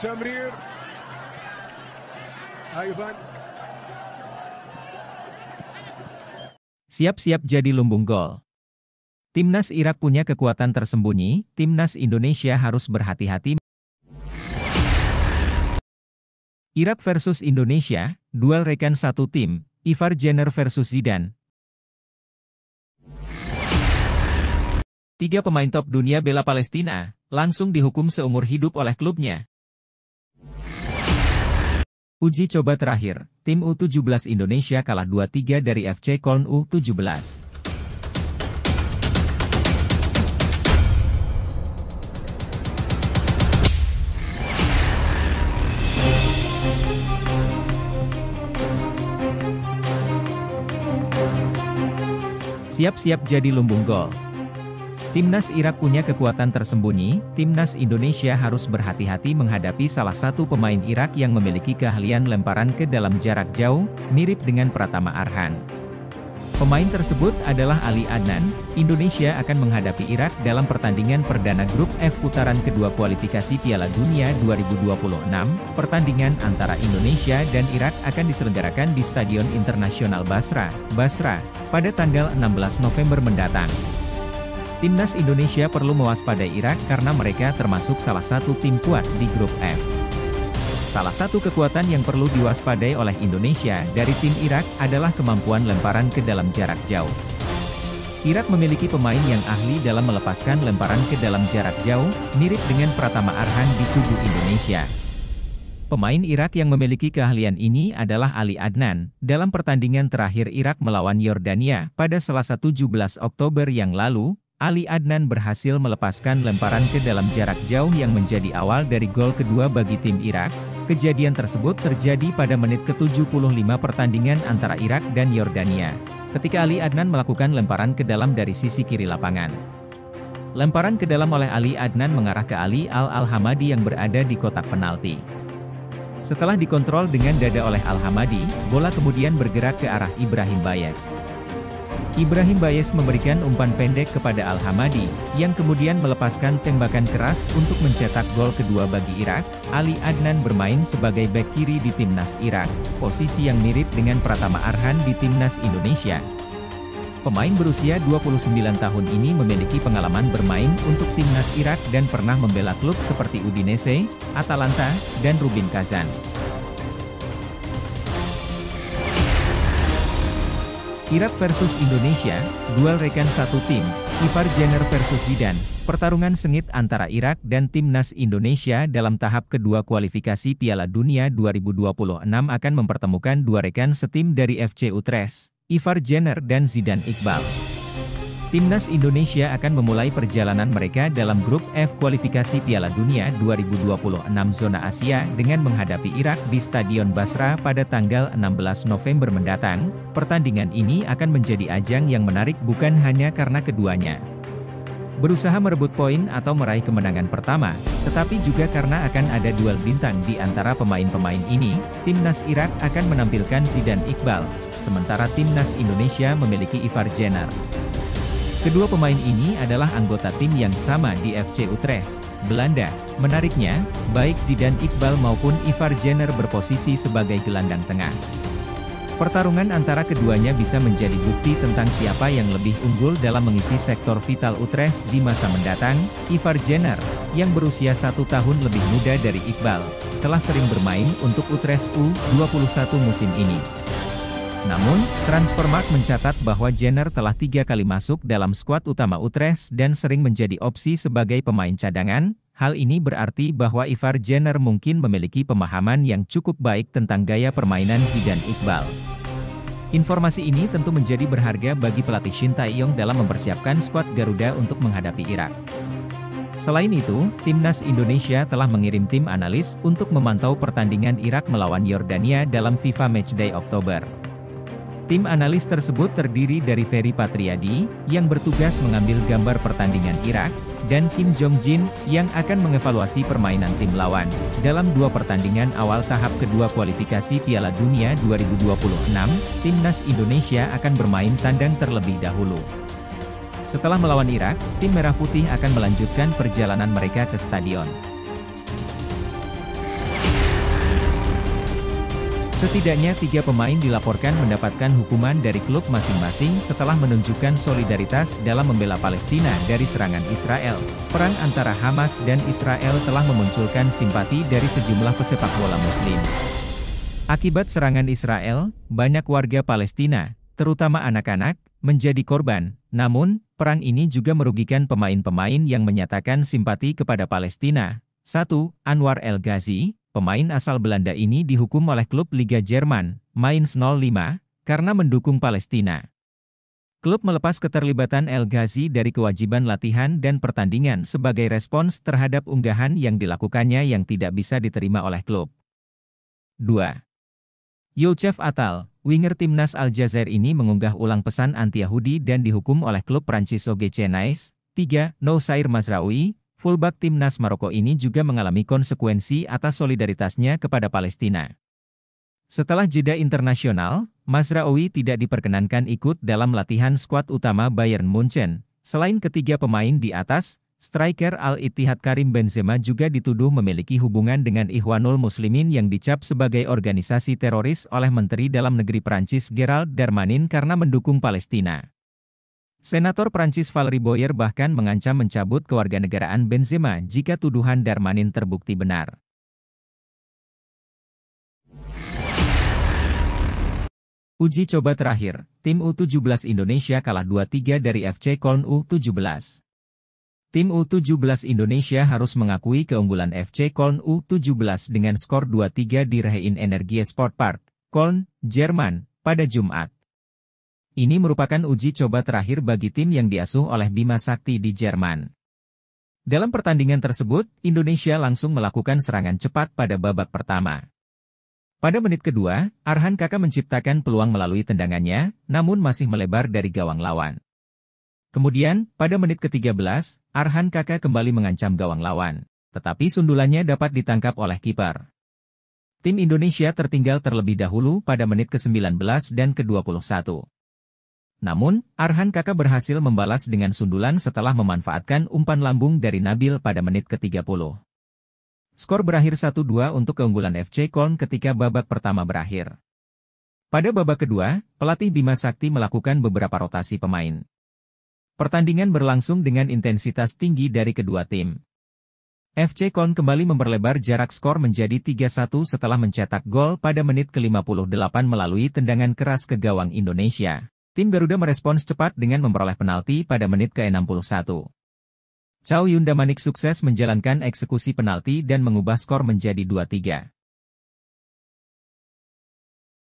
تمرير أيضا. Siap-siap jadi lumbung gol. Timnas Irak punya kekuatan tersembunyi, Timnas Indonesia harus berhati-hati. Irak versus Indonesia, duel rekan satu tim, Ivar Jenner versus Zidane. 3 pemain top dunia bela Palestina, langsung dihukum seumur hidup oleh klubnya. Uji coba terakhir, tim U17 Indonesia kalah 2-3 dari FC Köln U17. Siap-siap jadi lumbung gol. Timnas Irak punya kekuatan tersembunyi, Timnas Indonesia harus berhati-hati menghadapi salah satu pemain Irak yang memiliki keahlian lemparan ke dalam jarak jauh, mirip dengan Pratama Arhan. Pemain tersebut adalah Ali Adnan. Indonesia akan menghadapi Irak dalam pertandingan perdana grup F putaran kedua kualifikasi Piala Dunia 2026. Pertandingan antara Indonesia dan Irak akan diselenggarakan di Stadion Internasional Basra, pada tanggal 16 November mendatang. Timnas Indonesia perlu mewaspadai Irak karena mereka termasuk salah satu tim kuat di grup F. Salah satu kekuatan yang perlu diwaspadai oleh Indonesia dari tim Irak adalah kemampuan lemparan ke dalam jarak jauh. Irak memiliki pemain yang ahli dalam melepaskan lemparan ke dalam jarak jauh, mirip dengan Pratama Arhan di kubu Indonesia. Pemain Irak yang memiliki keahlian ini adalah Ali Adnan. Dalam pertandingan terakhir Irak melawan Yordania pada Selasa 17 Oktober yang lalu, Ali Adnan berhasil melepaskan lemparan ke dalam jarak jauh yang menjadi awal dari gol kedua bagi tim Irak. Kejadian tersebut terjadi pada menit ke-75 pertandingan antara Irak dan Yordania, ketika Ali Adnan melakukan lemparan ke dalam dari sisi kiri lapangan. Lemparan ke dalam oleh Ali Adnan mengarah ke Ali Al-Hamadi yang berada di kotak penalti. Setelah dikontrol dengan dada oleh Al-Hamadi, bola kemudian bergerak ke arah Ibrahim Bayes. Ibrahim Bayes memberikan umpan pendek kepada Al-Hamadi, yang kemudian melepaskan tembakan keras untuk mencetak gol kedua bagi Irak. Ali Adnan bermain sebagai bek kiri di Timnas Irak, posisi yang mirip dengan Pratama Arhan di Timnas Indonesia. Pemain berusia 29 tahun ini memiliki pengalaman bermain untuk Timnas Irak dan pernah membela klub seperti Udinese, Atalanta, dan Rubin Kazan. Irak versus Indonesia, duel rekan satu tim, Ivar Jenner versus Zidane. Pertarungan sengit antara Irak dan Timnas Indonesia dalam tahap kedua kualifikasi Piala Dunia 2026 akan mempertemukan dua rekan setim dari FC Utrecht, Ivar Jenner dan Zidane Iqbal. Timnas Indonesia akan memulai perjalanan mereka dalam grup F kualifikasi Piala Dunia 2026 zona Asia dengan menghadapi Irak di Stadion Basra pada tanggal 16 November mendatang. Pertandingan ini akan menjadi ajang yang menarik bukan hanya karena keduanya berusaha merebut poin atau meraih kemenangan pertama, tetapi juga karena akan ada duel bintang di antara pemain-pemain ini. Timnas Irak akan menampilkan Zidane Iqbal, sementara Timnas Indonesia memiliki Ivar Jenner. Kedua pemain ini adalah anggota tim yang sama di FC Utrecht, Belanda. Menariknya, baik Zidane Iqbal maupun Ivar Jenner berposisi sebagai gelandang tengah. Pertarungan antara keduanya bisa menjadi bukti tentang siapa yang lebih unggul dalam mengisi sektor vital Utrecht di masa mendatang. Ivar Jenner, yang berusia 1 tahun lebih muda dari Iqbal, telah sering bermain untuk Utrecht U21 musim ini. Namun, Transfermarkt mencatat bahwa Jenner telah 3 kali masuk dalam skuad utama Utrecht dan sering menjadi opsi sebagai pemain cadangan. Hal ini berarti bahwa Ivar Jenner mungkin memiliki pemahaman yang cukup baik tentang gaya permainan Zidane Iqbal. Informasi ini tentu menjadi berharga bagi pelatih Shin Tae-yong dalam mempersiapkan skuad Garuda untuk menghadapi Irak. Selain itu, Timnas Indonesia telah mengirim tim analis untuk memantau pertandingan Irak melawan Yordania dalam FIFA Matchday Oktober. Tim analis tersebut terdiri dari Ferry Patriadi, yang bertugas mengambil gambar pertandingan Irak, dan Kim Jong-jin, yang akan mengevaluasi permainan tim lawan. Dalam 2 pertandingan awal tahap kedua kualifikasi Piala Dunia 2026, Timnas Indonesia akan bermain tandang terlebih dahulu. Setelah melawan Irak, tim Merah Putih akan melanjutkan perjalanan mereka ke stadion. Setidaknya 3 pemain dilaporkan mendapatkan hukuman dari klub masing-masing setelah menunjukkan solidaritas dalam membela Palestina dari serangan Israel. Perang antara Hamas dan Israel telah memunculkan simpati dari sejumlah pesepak bola Muslim. Akibat serangan Israel, banyak warga Palestina, terutama anak-anak, menjadi korban. Namun, perang ini juga merugikan pemain-pemain yang menyatakan simpati kepada Palestina. 1. Anwar El Ghazi, pemain asal Belanda ini dihukum oleh klub Liga Jerman, Mainz 05, karena mendukung Palestina. Klub melepas keterlibatan El Ghazi dari kewajiban latihan dan pertandingan sebagai respons terhadap unggahan yang dilakukannya yang tidak bisa diterima oleh klub. 2. Youcef Attal, winger timnas Aljazair ini mengunggah ulang pesan anti-Yahudi dan dihukum oleh klub Prancis OGC Nice. 3. Noussair Mazraoui, fullback timnas Maroko ini juga mengalami konsekuensi atas solidaritasnya kepada Palestina. Setelah jeda internasional, Mazraoui tidak diperkenankan ikut dalam latihan skuad utama Bayern Munchen. Selain ketiga pemain di atas, striker Al-Ittihad Karim Benzema juga dituduh memiliki hubungan dengan Ikhwanul Muslimin yang dicap sebagai organisasi teroris oleh Menteri Dalam Negeri Prancis Gerald Darmanin karena mendukung Palestina. Senator Prancis Valérie Boyer bahkan mengancam mencabut kewarganegaraan Benzema jika tuduhan Darmanin terbukti benar. Uji coba terakhir, tim U17 Indonesia kalah 2-3 dari FC Köln U17. Tim U17 Indonesia harus mengakui keunggulan FC Köln U17 dengan skor 2-3 di Rhein Energie Sport Park, Köln, Jerman, pada Jumat. Ini merupakan uji coba terakhir bagi tim yang diasuh oleh Bima Sakti di Jerman. Dalam pertandingan tersebut, Indonesia langsung melakukan serangan cepat pada babak pertama. Pada menit kedua, Arhan Kaka menciptakan peluang melalui tendangannya, namun masih melebar dari gawang lawan. Kemudian, pada menit ke-13, Arhan Kaka kembali mengancam gawang lawan, tetapi sundulannya dapat ditangkap oleh kiper. Tim Indonesia tertinggal terlebih dahulu pada menit ke-19 dan ke-21. Namun, Arhan Kaka berhasil membalas dengan sundulan setelah memanfaatkan umpan lambung dari Nabil pada menit ke-30. Skor berakhir 1-2 untuk keunggulan FC Köln ketika babak pertama berakhir. Pada babak kedua, pelatih Bima Sakti melakukan beberapa rotasi pemain. Pertandingan berlangsung dengan intensitas tinggi dari kedua tim. FC Köln kembali memperlebar jarak skor menjadi 3-1 setelah mencetak gol pada menit ke-58 melalui tendangan keras ke gawang Indonesia. Tim Garuda merespons cepat dengan memperoleh penalti pada menit ke-61. Chow Yun Damanik sukses menjalankan eksekusi penalti dan mengubah skor menjadi 2-3.